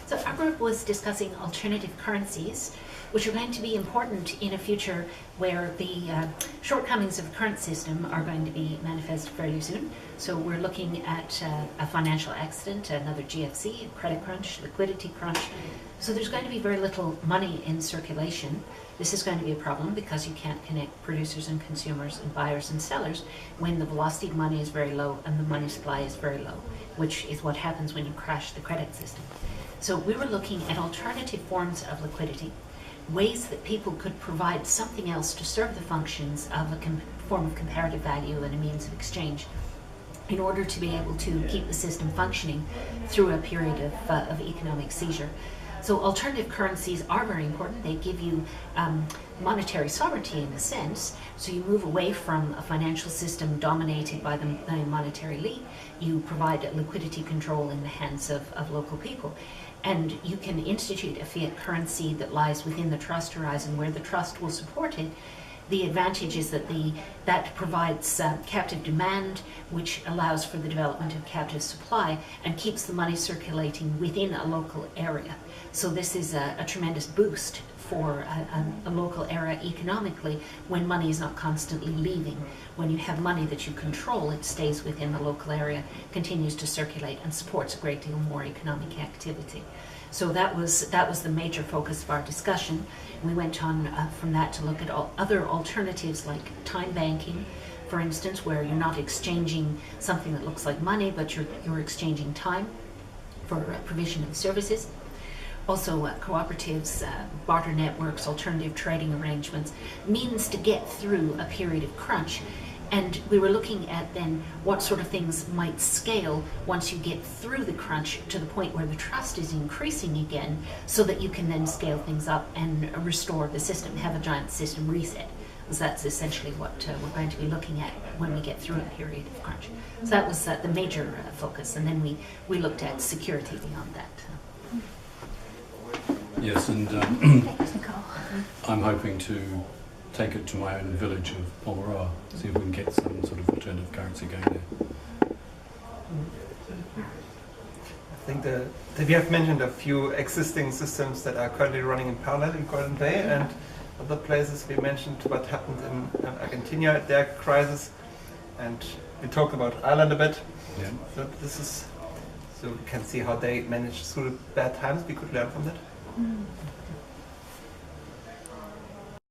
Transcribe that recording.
So our group was discussing alternative currencies, which are going to be important in a future where the shortcomings of the current system are going to be manifest fairly soon. So we're looking at a financial accident, another GFC, credit crunch, liquidity crunch. So there's going to be very little money in circulation. This is going to be a problem because you can't connect producers and consumers and buyers and sellers when the velocity of money is very low and the money supply is very low, which is what happens when you crash the credit system. So we were looking at alternative forms of liquidity, ways that people could provide something else to serve the functions of a form of comparative value and a means of exchange in order to be able to keep the system functioning through a period of economic seizure. So alternative currencies are very important. They give you monetary sovereignty in a sense. So you move away from a financial system dominated by the monetary elite. You provide liquidity control in the hands of local people. And you can institute a fiat currency that lies within the trust horizon where the trust will support it. The advantage is that that provides captive demand, which allows for the development of captive supply and keeps the money circulating within a local area. So this is a tremendous boost for a local area economically when money is not constantly leaving. When you have money that you control, it stays within the local area, continues to circulate, and supports a great deal more economic activity. So that was the major focus of our discussion. We went on from that to look at other alternatives like time banking, for instance, where you're not exchanging something that looks like money, but you're exchanging time for provision of services. Also cooperatives, barter networks, alternative trading arrangements, means to get through a period of crunch. And we were looking at then what sort of things might scale once you get through the crunch to the point where the trust is increasing again, so that you can then scale things up and restore the system, have a giant system reset. Because that's essentially what we're going to be looking at when we get through a period of crunch. So that was the major focus. And then we looked at security beyond that. Yes, and Thanks, Nicole. I'm hoping to take it to my own village of Pomeroa, see if we can get some sort of alternative currency going there. I think that we have mentioned a few existing systems that are currently running in parallel in Golden Bay, and other places. We mentioned what happened in Argentina at their crisis, and we talked about Ireland a bit. Yeah. So we can see how they managed through the bad times. We could learn from that.